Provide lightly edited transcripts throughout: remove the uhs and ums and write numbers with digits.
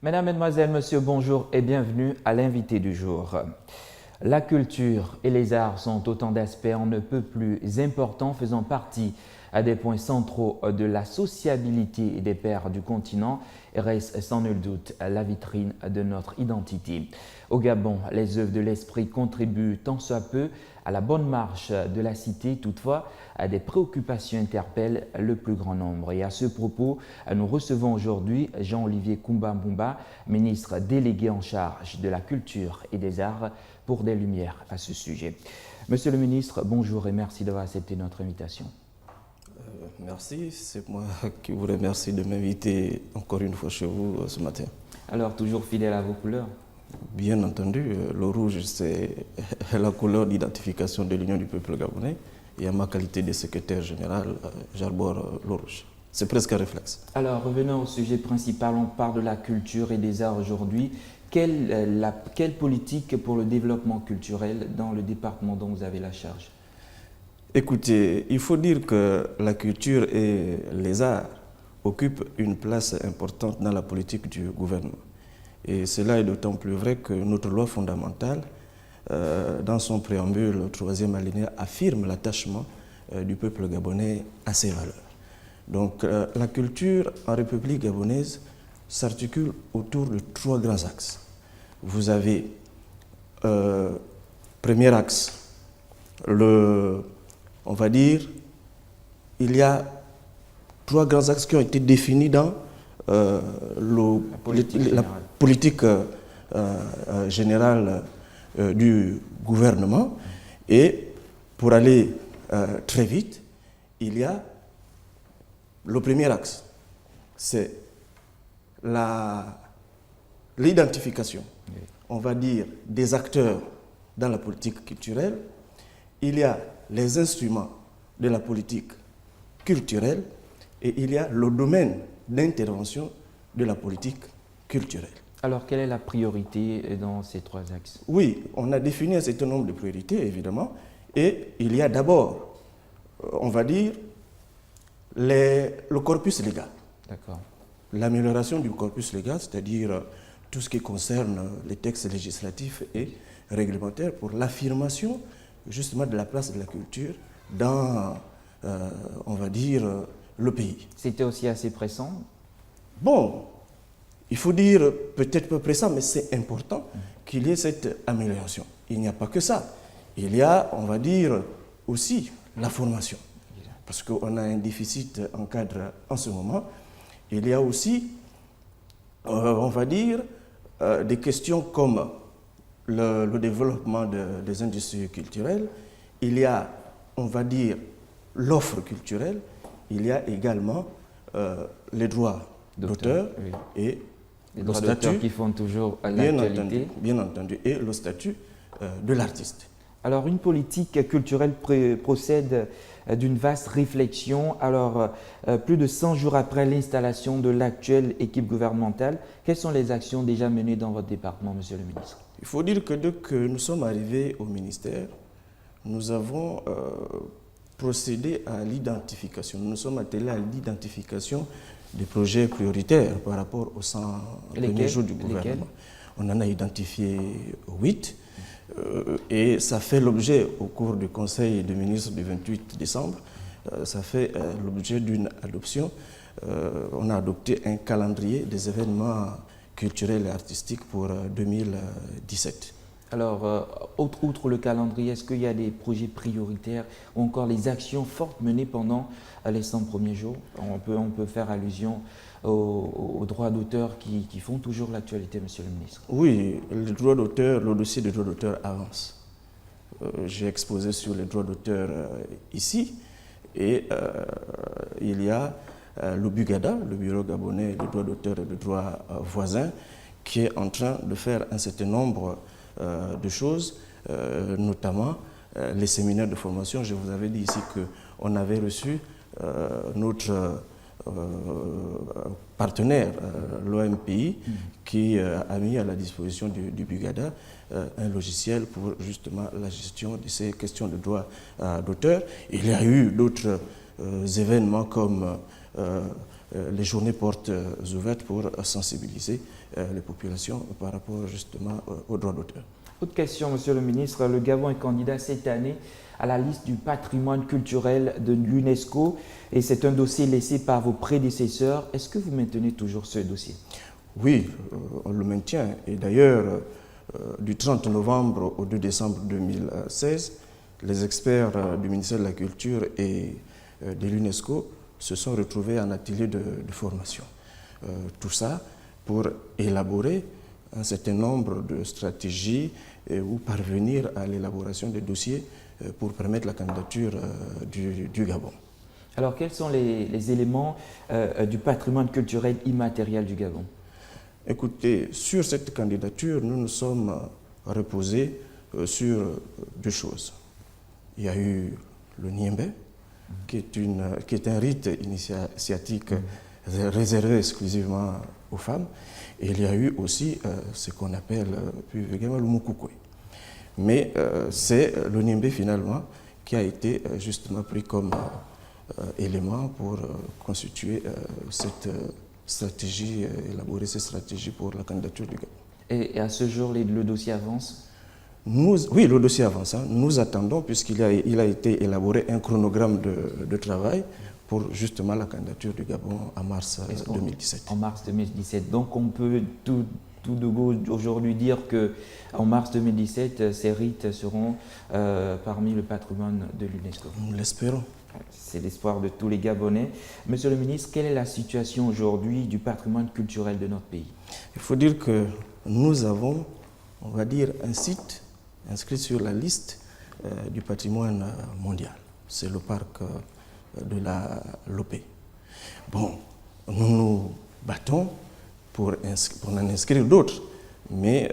Mesdames, Mesdemoiselles, Messieurs, bonjour et bienvenue à l'invité du jour. La culture et les arts sont autant d'aspects on ne peut plus importants faisant partie à des points centraux de la sociabilité des pairs du continent et reste sans nul doute la vitrine de notre identité. Au Gabon, les œuvres de l'esprit contribuent tant soit peu à la bonne marche de la cité, toutefois, des préoccupations interpellent le plus grand nombre. Et à ce propos, nous recevons aujourd'hui Jean-Olivier Koumba-Moumba, ministre délégué en charge de la culture et des arts, pour des lumières à ce sujet. Monsieur le ministre, bonjour et merci d'avoir accepté notre invitation. Merci, c'est moi qui vous remercie de m'inviter encore une fois chez vous ce matin. Alors, toujours fidèle à vos couleurs? Bien entendu, le rouge, c'est la couleur d'identification de l'Union du peuple gabonais. Et à ma qualité de secrétaire général, j'arbore le rouge. C'est presque un réflexe. Alors, revenons au sujet principal. On parle de la culture et des arts aujourd'hui. Quelle politique pour le développement culturel dans le département dont vous avez la charge? Écoutez, il faut dire que la culture et les arts occupent une place importante dans la politique du gouvernement. Et cela est d'autant plus vrai que notre loi fondamentale, dans son préambule, le 3e alinéa, affirme l'attachement du peuple gabonais à ses valeurs. Donc la culture en République gabonaise s'articule autour de 3 grands axes. Vous avez, premier axe, on va dire, il y a 3 grands axes qui ont été définis dans la politique générale du gouvernement. Et pour aller très vite, il y a le premier axe, c'est l'identification, on va dire, des acteurs dans la politique culturelle. Il y a les instruments de la politique culturelle et il y a le domaine d'intervention de la politique culturelle. Alors, quelle est la priorité dans ces 3 axes? Oui, on a défini un certain nombre de priorités, évidemment, et il y a d'abord, on va dire, le corpus légal. D'accord. L'amélioration du corpus légal, c'est-à-dire tout ce qui concerne les textes législatifs et réglementaires pour l'affirmation justement de la place de la culture dans, on va dire, le pays. C'était aussi assez pressant? Bon, il faut dire peut-être peu pressant, mais c'est important qu'il y ait cette amélioration. Il n'y a pas que ça. Il y a, on va dire, aussi la formation. Parce qu'on a un déficit en cadre en ce moment. Il y a aussi, on va dire, des questions comme le développement des industries culturelles. Il y a, on va dire, l'offre culturelle. Il y a également les droits d'auteur et les droits d'auteur qui font toujours l'actualité. Bien entendu, et le statut de l'artiste. Alors, une politique culturelle procède d'une vaste réflexion. Alors, plus de 100 jours après l'installation de l'actuelle équipe gouvernementale, quelles sont les actions déjà menées dans votre département, monsieur le ministre? Il faut dire que dès que nous sommes arrivés au ministère, nous avons procédé à l'identification. Nous sommes attelés à l'identification des projets prioritaires par rapport aux 100 premiers jours du gouvernement. On en a identifié 8. Et ça fait l'objet, au cours du Conseil des ministres du 28 décembre, ça fait l'objet d'une adoption. On a adopté un calendrier des événements culturels et artistiques pour 2017. Alors, outre le calendrier, est-ce qu'il y a des projets prioritaires ou encore les actions fortes menées pendant les 100 premiers jours? On peut faire allusion aux droits d'auteur qui font toujours l'actualité, monsieur le ministre. Oui, le droit d'auteur, le dossier des droits d'auteur avance. J'ai exposé sur les droits d'auteur ici et il y a le BUGADA, le Bureau gabonais des droits d'auteur et des droits voisins, qui est en train de faire un certain nombre de choses, notamment les séminaires de formation. Je vous avais dit ici qu'on avait reçu notre partenaire, l'OMPI, qui a mis à la disposition du BUGADA un logiciel pour justement la gestion de ces questions de droits d'auteur. Il y a eu d'autres événements comme les journées portes ouvertes pour sensibiliser les populations par rapport justement aux droits d'auteur. Autre question, Monsieur le ministre. Le Gabon est candidat cette année à la liste du patrimoine culturel de l'UNESCO et c'est un dossier laissé par vos prédécesseurs. Est-ce que vous maintenez toujours ce dossier? Oui, on le maintient. Et d'ailleurs, du 30 novembre au 2 décembre 2016, les experts du ministère de la Culture et de l'UNESCO se sont retrouvés en atelier de formation. Tout ça pour élaborer un certain nombre de stratégies ou parvenir à l'élaboration des dossiers pour permettre la candidature du Gabon. Alors, quels sont les éléments du patrimoine culturel immatériel du Gabon? Écoutez, sur cette candidature, nous nous sommes reposés sur deux choses. Il y a eu le Niembé, qui est un rite initiatique réservé exclusivement aux femmes. Et il y a eu aussi ce qu'on appelle plus vulgairement le Mukukwe. Mais c'est le Niembé finalement qui a été justement pris comme élément pour constituer cette stratégie, élaborer cette stratégie pour la candidature du Gabon. Et à ce jour, le dossier avance? Oui, le dossier avance. Nous attendons, puisqu'il a été élaboré un chronogramme de travail pour justement la candidature du Gabon en mars 2017. En mars 2017. Donc on peut tout de go aujourd'hui dire qu'en mars 2017, ces rites seront parmi le patrimoine de l'UNESCO. Nous l'espérons. C'est l'espoir de tous les Gabonais. Monsieur le ministre, quelle est la situation aujourd'hui du patrimoine culturel de notre pays? Il faut dire que nous avons, on va dire, un site inscrit sur la liste du patrimoine mondial. C'est le parc de la Lopé. Bon, nous nous battons pour en inscrire d'autres, mais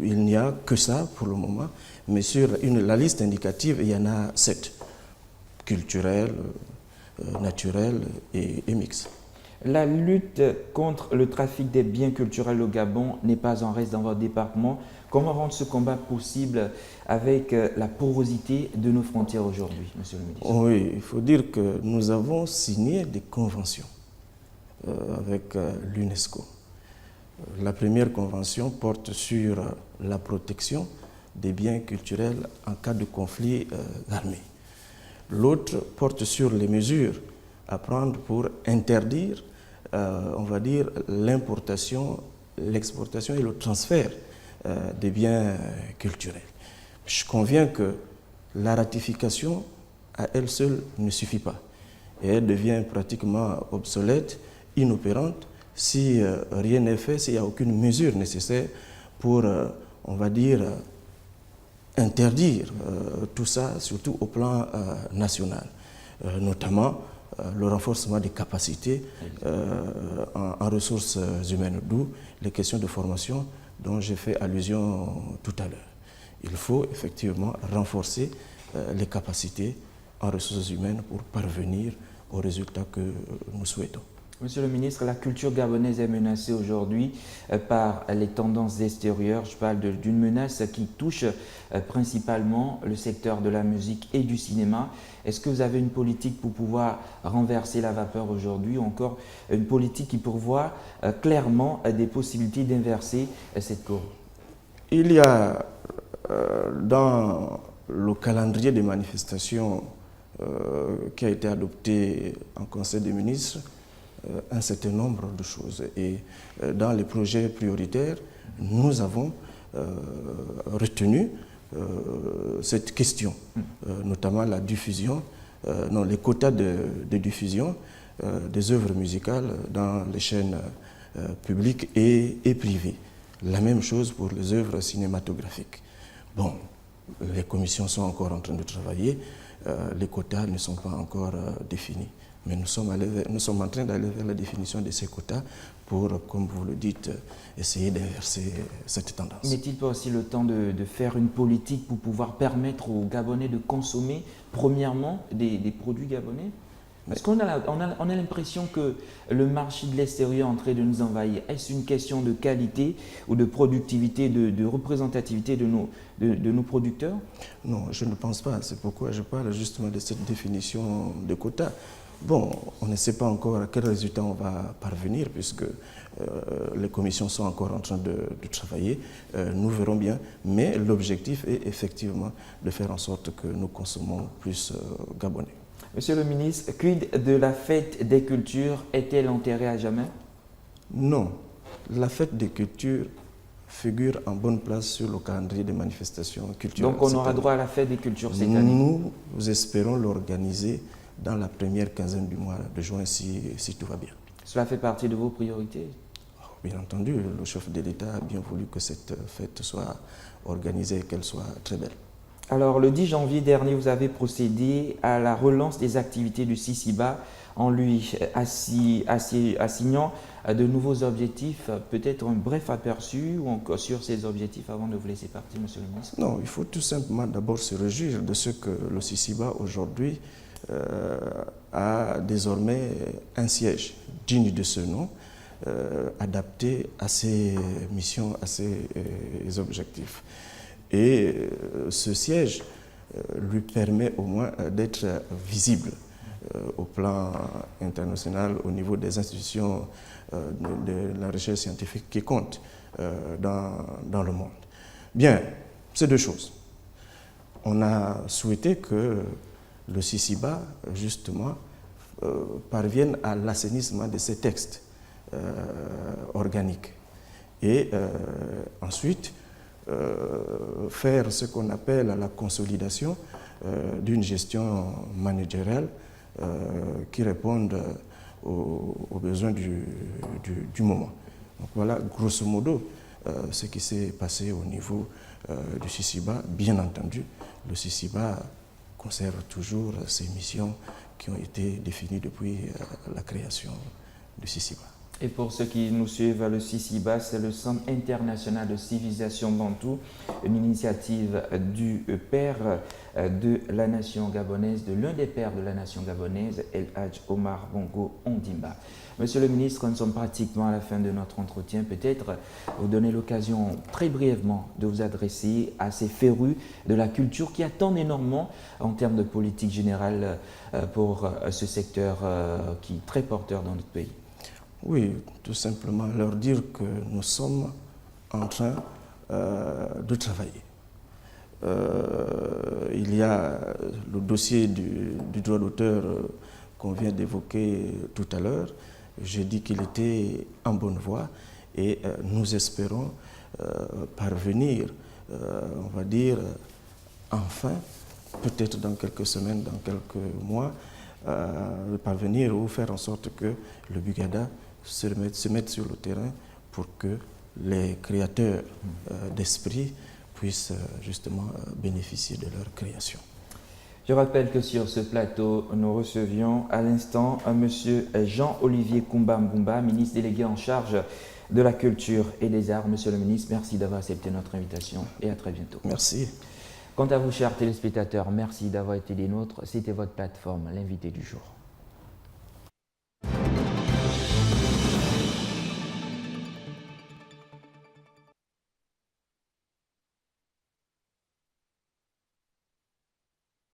il n'y a que ça pour le moment. Mais sur la liste indicative, il y en a 7. Culturel, naturel et mixte. La lutte contre le trafic des biens culturels au Gabon n'est pas en reste dans votre département. Comment rendre ce combat possible avec la porosité de nos frontières aujourd'hui, Monsieur le ministre? Oui, il faut dire que nous avons signé des conventions avec l'UNESCO. La première convention porte sur la protection des biens culturels en cas de conflit armé. L'autre porte sur les mesures à prendre pour interdire, on va dire, l'importation, l'exportation et le transfert des biens culturels. Je conviens que la ratification à elle seule ne suffit pas et elle devient pratiquement obsolète, inopérante, si rien n'est fait, s'il n'y a aucune mesure nécessaire pour, on va dire, interdire tout ça, surtout au plan national, notamment le renforcement des capacités en ressources humaines, d'où les questions de formation dont j'ai fait allusion tout à l'heure. Il faut effectivement renforcer les capacités en ressources humaines pour parvenir aux résultats que nous souhaitons. Monsieur le ministre, la culture gabonaise est menacée aujourd'hui par les tendances extérieures. Je parle d'une menace qui touche principalement le secteur de la musique et du cinéma. Est-ce que vous avez une politique pour pouvoir renverser la vapeur aujourd'hui ou encore une politique qui pourvoit clairement des possibilités d'inverser cette courbe? Il y a dans le calendrier des manifestations qui a été adopté en Conseil des ministres un certain nombre de choses. Et dans les projets prioritaires, nous avons retenu cette question, notamment la diffusion, les quotas de diffusion des œuvres musicales dans les chaînes publiques et privées. La même chose pour les œuvres cinématographiques. Bon, les commissions sont encore en train de travailler, les quotas ne sont pas encore définis. Mais nous sommes en train d'aller vers la définition de ces quotas pour, comme vous le dites, essayer d'inverser cette tendance. N'est-il pas aussi le temps de faire une politique pour pouvoir permettre aux Gabonais de consommer, premièrement, des produits gabonais? Parce qu'on a l'impression que le marché de l'extérieur est en train de nous envahir. Est-ce une question de qualité ou de productivité, de représentativité de nos producteurs? Non, je ne pense pas. C'est pourquoi je parle justement de cette définition de quotas. Bon, on ne sait pas encore à quel résultat on va parvenir puisque les commissions sont encore en train de travailler. Nous verrons bien, mais l'objectif est effectivement de faire en sorte que nous consommons plus gabonais. Monsieur le ministre, quid de la fête des cultures? Est-elle enterrée à jamais? Non, la fête des cultures figure en bonne place sur le calendrier des manifestations culturelles. Donc on aura droit à la fête des cultures cette année? Nous espérons l'organiser dans la première quinzaine du mois de juin si tout va bien. Cela fait partie de vos priorités? Bien entendu, le chef de l'État a bien voulu que cette fête soit organisée et qu'elle soit très belle. Alors, le 10 janvier dernier, vous avez procédé à la relance des activités du CICIBA en lui assignant de nouveaux objectifs. Peut-être un bref aperçu ou encore sur ces objectifs avant de vous laisser partir, Monsieur le ministre? Non, il faut tout simplement d'abord se réjouir de ce que le CICIBA aujourd'hui a désormais un siège digne de ce nom, adapté à ses missions, à ses objectifs. Et ce siège lui permet au moins d'être visible au plan international, au niveau des institutions de la recherche scientifique qui comptent dans le monde. Bien, c'est deux choses. On a souhaité que le CICIBA, justement, parvienne à l'assainissement de ces textes organiques. Et ensuite, faire ce qu'on appelle la consolidation d'une gestion managériale qui réponde aux besoins du moment. Donc voilà, grosso modo, ce qui s'est passé au niveau du CICIBA. Bien entendu, le CICIBA conserve toujours ses missions qui ont été définies depuis la création du CICIBA. Et pour ceux qui nous suivent, le CICIBA, c'est le Centre international de civilisation bantou, une initiative du père de la nation gabonaise, de l'un des pères de la nation gabonaise, El Hadj Omar Bongo Ondimba. Monsieur le ministre, nous sommes pratiquement à la fin de notre entretien. Peut-être vous donner l'occasion très brièvement de vous adresser à ces férus de la culture qui attendent énormément en termes de politique générale pour ce secteur qui est très porteur dans notre pays. Oui, tout simplement leur dire que nous sommes en train de travailler. Il y a le dossier du droit d'auteur qu'on vient d'évoquer tout à l'heure. J'ai dit qu'il était en bonne voie et nous espérons parvenir, on va dire, enfin, peut-être dans quelques semaines, dans quelques mois, parvenir ou faire en sorte que le Bugada se mette sur le terrain pour que les créateurs d'esprit puissent justement bénéficier de leur création. Je rappelle que sur ce plateau, nous recevions à l'instant M. Jean-Olivier Koumba Mboumba, ministre délégué en charge de la culture et des arts. Monsieur le ministre, merci d'avoir accepté notre invitation et à très bientôt. Merci. Quant à vous, chers téléspectateurs, merci d'avoir été des nôtres. C'était votre plateforme, l'invité du jour.